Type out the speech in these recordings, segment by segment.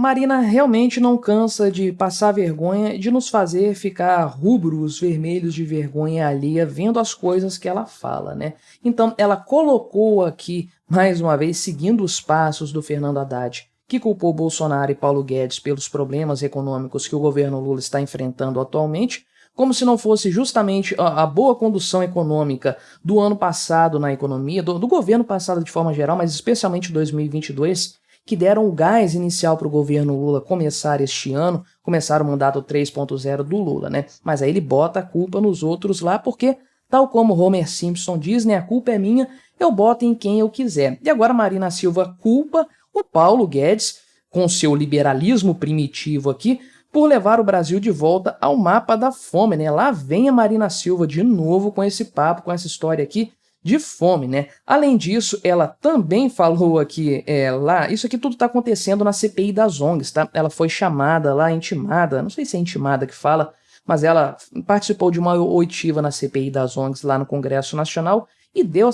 Marina realmente não cansa de passar vergonha, de nos fazer ficar rubros, vermelhos de vergonha alheia vendo as coisas que ela fala, né? Então, ela colocou aqui, mais uma vez, seguindo os passos do Fernando Haddad, que culpou Bolsonaro e Paulo Guedes pelos problemas econômicos que o governo Lula está enfrentando atualmente, como se não fosse justamente a boa condução econômica do ano passado na economia, do governo passado de forma geral, mas especialmente 2022, que deram o gás inicial para o governo Lula começar este ano, começar o mandato 3.0 do Lula, né? Mas aí ele bota a culpa nos outros lá, porque, tal como Homer Simpson diz, né, a culpa é minha, eu boto em quem eu quiser. E agora Marina Silva culpa o Paulo Guedes, com seu liberalismo primitivo aqui, por levar o Brasil de volta ao mapa da fome, né? Lá vem a Marina Silva de novo com esse papo, com essa história aqui, de fome, né? Além disso, ela também falou aqui, lá, isso aqui tudo tá acontecendo na CPI das ONGs, tá? Ela foi chamada lá, intimada, não sei se é intimada que fala, mas ela participou de uma oitiva na CPI das ONGs lá no Congresso Nacional e deu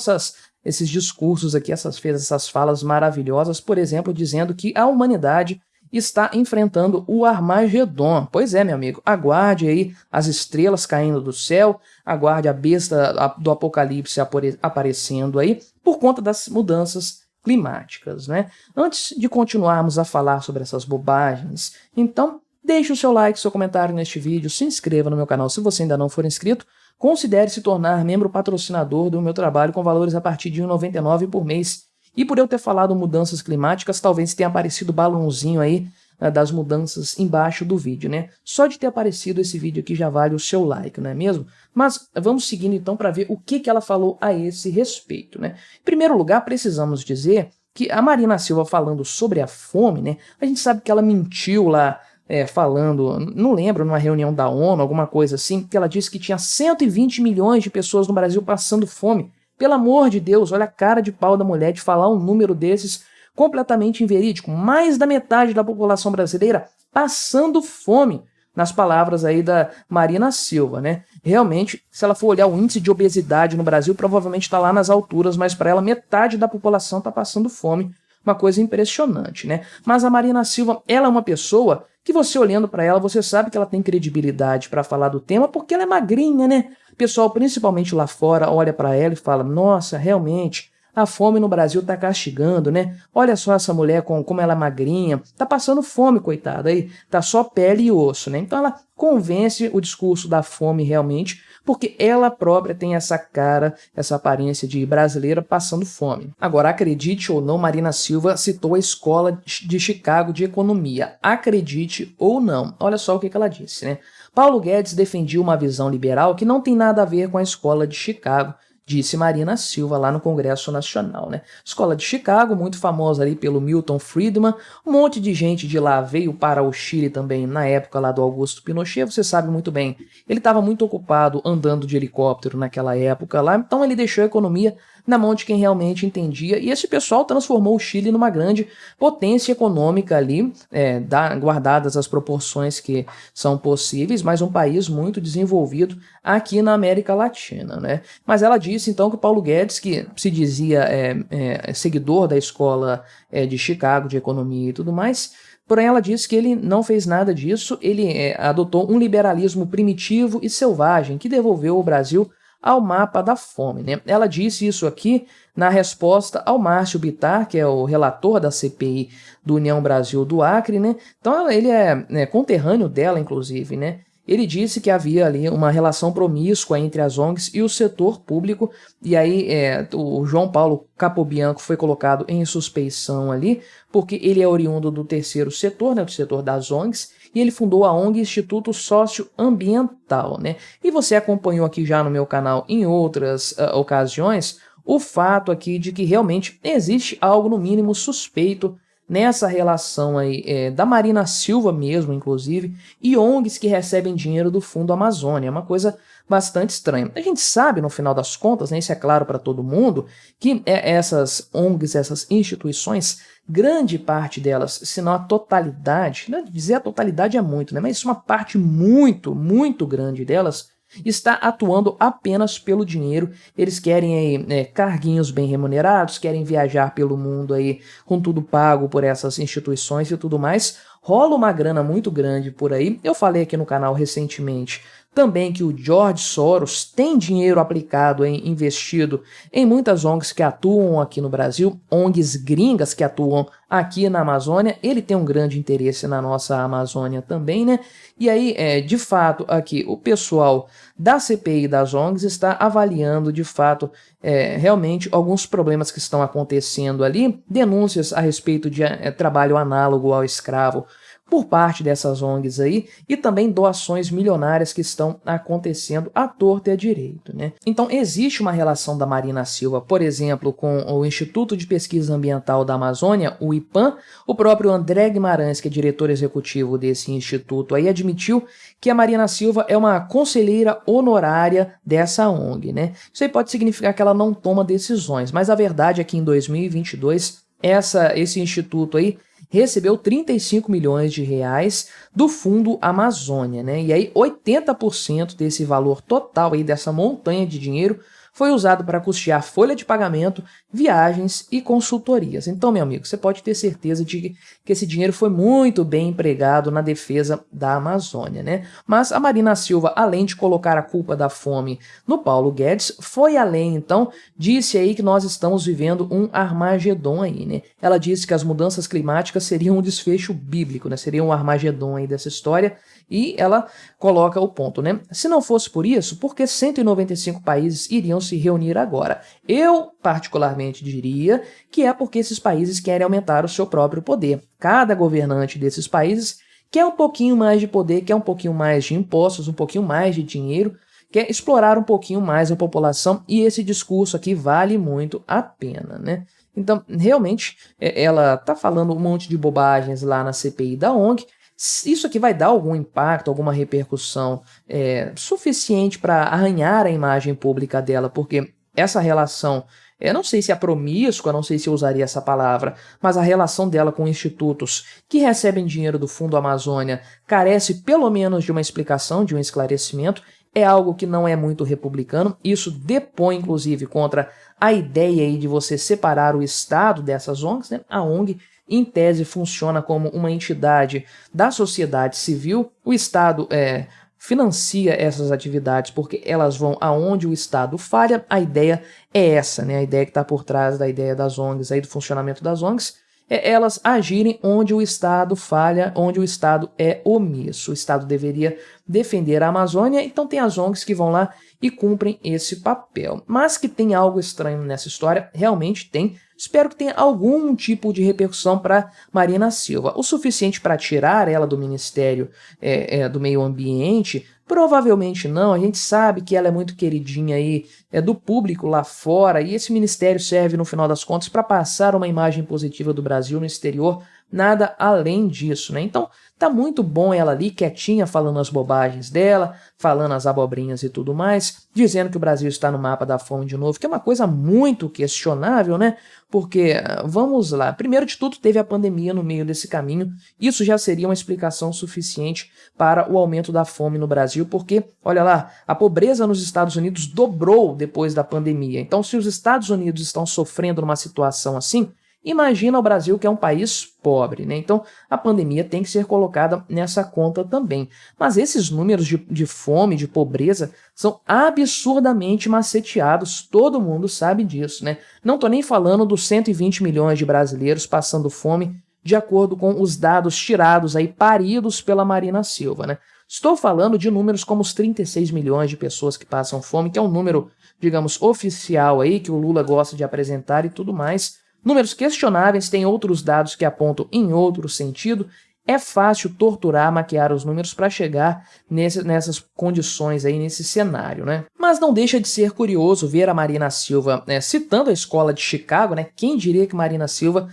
esses discursos aqui, fez essas falas maravilhosas, por exemplo, dizendo que a humanidade está enfrentando o Armagedon. Pois é, meu amigo, aguarde aí as estrelas caindo do céu, aguarde a besta do apocalipse aparecendo aí por conta das mudanças climáticas, né? Antes de continuarmos a falar sobre essas bobagens, então deixe o seu like, seu comentário neste vídeo, se inscreva no meu canal se você ainda não for inscrito, considere se tornar membro patrocinador do meu trabalho com valores a partir de R$ 1,99 por mês. E por eu ter falado mudanças climáticas, talvez tenha aparecido o balãozinho aí das mudanças embaixo do vídeo, né? Só de ter aparecido esse vídeo aqui já vale o seu like, não é mesmo? Mas vamos seguindo então para ver o que ela falou a esse respeito, né? Em primeiro lugar, precisamos dizer que a Marina Silva falando sobre a fome, né? A gente sabe que ela mentiu lá, falando, não lembro, numa reunião da ONU, alguma coisa assim, que ela disse que tinha 120 milhões de pessoas no Brasil passando fome. Pelo amor de Deus, olha a cara de pau da mulher de falar um número desses completamente inverídico. Mais da metade da população brasileira passando fome, nas palavras aí da Marina Silva, né? Realmente, se ela for olhar o índice de obesidade no Brasil, provavelmente está lá nas alturas, mas para ela metade da população está passando fome. Uma coisa impressionante, né? Mas a Marina Silva, ela é uma pessoa que você olhando para ela, você sabe que ela tem credibilidade para falar do tema, porque ela é magrinha, né? O pessoal, principalmente lá fora, olha para ela e fala, nossa, realmente, a fome no Brasil tá castigando, né? Olha só essa mulher como ela é magrinha, tá passando fome, coitada, aí tá só pele e osso, né? Então ela convence o discurso da fome realmente, porque ela própria tem essa cara, essa aparência de brasileira passando fome. Agora, acredite ou não, Marina Silva citou a Escola de Chicago de Economia. Acredite ou não. Olha só o que ela disse, né? Paulo Guedes defendia uma visão liberal que não tem nada a ver com a Escola de Chicago, disse Marina Silva lá no Congresso Nacional, né? Escola de Chicago, muito famosa ali pelo Milton Friedman, um monte de gente de lá veio para o Chile também na época lá do Augusto Pinochet, você sabe muito bem. Ele estava muito ocupado andando de helicóptero naquela época lá, então ele deixou a economia na mão de quem realmente entendia, e esse pessoal transformou o Chile numa grande potência econômica ali, guardadas as proporções que são possíveis, mas um país muito desenvolvido aqui na América Latina, né? Mas ela disse então que o Paulo Guedes, que se dizia seguidor da Escola de Chicago de Economia e tudo mais, porém ela disse que ele não fez nada disso, ele adotou um liberalismo primitivo e selvagem que devolveu o Brasil ao mapa da fome, né? Ela disse isso aqui na resposta ao Márcio Bittar, que é o relator da CPI do União Brasil do Acre, né? Então ele é conterrâneo dela, inclusive, né? Ele disse que havia ali uma relação promíscua entre as ONGs e o setor público, e aí o João Paulo Capobianco foi colocado em suspeição ali, porque ele é oriundo do terceiro setor, né, do setor das ONGs, e ele fundou a ONG Instituto Socioambiental, né? E você acompanhou aqui já no meu canal em outras ocasiões o fato aqui de que realmente existe algo no mínimo suspeito nessa relação aí da Marina Silva mesmo, inclusive, e ONGs que recebem dinheiro do Fundo Amazônia. É uma coisa bastante estranha. A gente sabe, no final das contas, né, isso é claro para todo mundo, que essas ONGs, essas instituições, grande parte delas, se não a totalidade, né, dizer a totalidade é muito, né, mas uma parte muito, muito grande delas está atuando apenas pelo dinheiro. Eles querem aí, carguinhos bem remunerados, querem viajar pelo mundo aí com tudo pago por essas instituições e tudo mais. rola uma grana muito grande por aí. Eu falei aqui no canal recentemente também que o George Soros tem dinheiro aplicado, investido em muitas ONGs que atuam aqui no Brasil, ONGs gringas que atuam aqui na Amazônia. Ele tem um grande interesse na nossa Amazônia também, né? E aí, de fato, aqui o pessoal da CPI das ONGs está avaliando, de fato, realmente alguns problemas que estão acontecendo ali, denúncias a respeito de trabalho análogo ao escravo por parte dessas ONGs aí, e também doações milionárias que estão acontecendo à torta e à direito, né? Então existe uma relação da Marina Silva, por exemplo, com o Instituto de Pesquisa Ambiental da Amazônia, o IPAM. O próprio André Guimarães, que é diretor executivo desse instituto, aí admitiu que a Marina Silva é uma conselheira honorária dessa ONG, né? Isso aí pode significar que ela não toma decisões, mas a verdade é que em 2022 esse instituto aí recebeu 35 milhões de reais do Fundo Amazônia, né? E aí 80% desse valor total aí dessa montanha de dinheiro foi usado para custear folha de pagamento, viagens e consultorias. Então, meu amigo, você pode ter certeza de que esse dinheiro foi muito bem empregado na defesa da Amazônia, né? Mas a Marina Silva, além de colocar a culpa da fome no Paulo Guedes, foi além, então, disse aí que nós estamos vivendo um Armagedon aí, né? Ela disse que as mudanças climáticas seriam um desfecho bíblico, né? Seria um Armagedon aí dessa história. E ela coloca o ponto, né? Se não fosse por isso, por que 195 países iriam se reunir agora? Eu, particularmente, diria que é porque esses países querem aumentar o seu próprio poder. Cada governante desses países quer um pouquinho mais de poder, quer um pouquinho mais de impostos, um pouquinho mais de dinheiro, quer explorar um pouquinho mais a população, e esse discurso aqui vale muito a pena, né? Então, realmente, ela tá falando um monte de bobagens lá na CPI da ONG. Isso aqui vai dar algum impacto, alguma repercussão suficiente para arranhar a imagem pública dela, porque essa relação, eu não sei se é promíscua, não sei se eu usaria essa palavra, mas a relação dela com institutos que recebem dinheiro do Fundo Amazônia carece pelo menos de uma explicação, de um esclarecimento. É algo que não é muito republicano. Isso depõe, inclusive, contra a ideia aí de você separar o Estado dessas ONGs, né? A ONG, em tese, funciona como uma entidade da sociedade civil. O Estado financia essas atividades porque elas vão aonde o Estado falha. A ideia é essa, né? A ideia que está por trás da ideia das ONGs, aí, do funcionamento das ONGs, é elas agirem onde o Estado falha, onde o Estado é omisso. O Estado deveria defender a Amazônia, então tem as ONGs que vão lá e cumprem esse papel. Mas que tem algo estranho nessa história, realmente tem. Espero que tenha algum tipo de repercussão para Marina Silva. O suficiente para tirar ela do Ministério do Meio Ambiente? Provavelmente não. A gente sabe que ela é muito queridinha aí do público lá fora, e esse ministério serve, no final das contas, para passar uma imagem positiva do Brasil no exterior. Nada além disso, né? Então, tá muito bom ela ali, quietinha, falando as bobagens dela, falando as abobrinhas e tudo mais, dizendo que o Brasil está no mapa da fome de novo, que é uma coisa muito questionável, né? Porque, vamos lá, primeiro de tudo teve a pandemia no meio desse caminho. Isso já seria uma explicação suficiente para o aumento da fome no Brasil, porque, olha lá, a pobreza nos Estados Unidos dobrou depois da pandemia. Então, se os Estados Unidos estão sofrendo numa situação assim, imagina o Brasil, que é um país pobre, né? Então, a pandemia tem que ser colocada nessa conta também. Mas esses números de fome, de pobreza, são absurdamente maceteados. Todo mundo sabe disso, né? Não tô nem falando dos 120 milhões de brasileiros passando fome, de acordo com os dados tirados aí, paridos pela Marina Silva, né? Estou falando de números como os 36 milhões de pessoas que passam fome, que é um número, digamos, oficial aí, que o Lula gosta de apresentar e tudo mais. Números questionáveis, tem outros dados que apontam em outro sentido. É fácil torturar, maquiar os números para chegar nessas condições aí, nesse cenário, né? Mas não deixa de ser curioso ver a Marina Silva citando a escola de Chicago, né? Quem diria que Marina Silva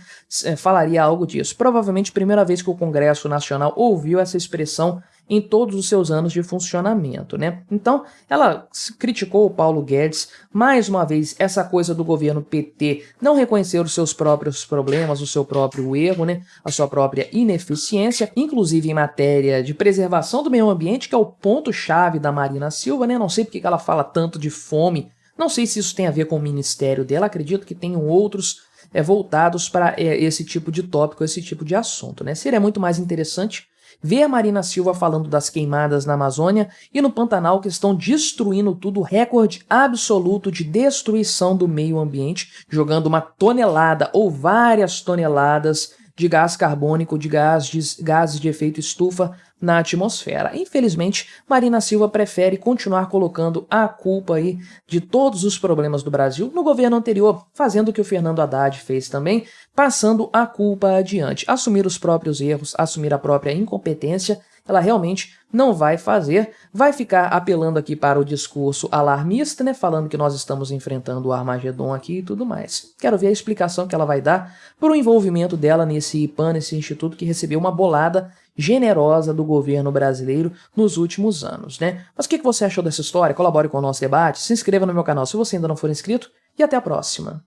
falaria algo disso? Provavelmente a primeira vez que o Congresso Nacional ouviu essa expressão em todos os seus anos de funcionamento, né? Então, ela criticou o Paulo Guedes, mais uma vez, essa coisa do governo PT não reconhecer os seus próprios problemas, o seu próprio erro, né? A sua própria ineficiência, inclusive em matéria de preservação do meio ambiente, que é o ponto-chave da Marina Silva, né? Não sei porque que ela fala tanto de fome, não sei se isso tem a ver com o ministério dela, acredito que tenham outros voltados para esse tipo de tópico, esse tipo de assunto, né? Seria muito mais interessante ver a Marina Silva falando das queimadas na Amazônia e no Pantanal que estão destruindo tudo, recorde absoluto de destruição do meio ambiente, jogando uma tonelada ou várias toneladas de gás carbônico, de gases de efeito estufa na atmosfera. Infelizmente, Marina Silva prefere continuar colocando a culpa aí de todos os problemas do Brasil no governo anterior, fazendo o que o Fernando Haddad fez também, passando a culpa adiante. Assumir os próprios erros, assumir a própria incompetência, ela realmente não vai fazer, vai ficar apelando aqui para o discurso alarmista, né, falando que nós estamos enfrentando o Armagedon aqui e tudo mais. Quero ver a explicação que ela vai dar para o envolvimento dela nesse IPAN, nesse instituto que recebeu uma bolada generosa do governo brasileiro nos últimos anos, né? Mas o que você achou dessa história? Colabore com o nosso debate, se inscreva no meu canal se você ainda não for inscrito e até a próxima.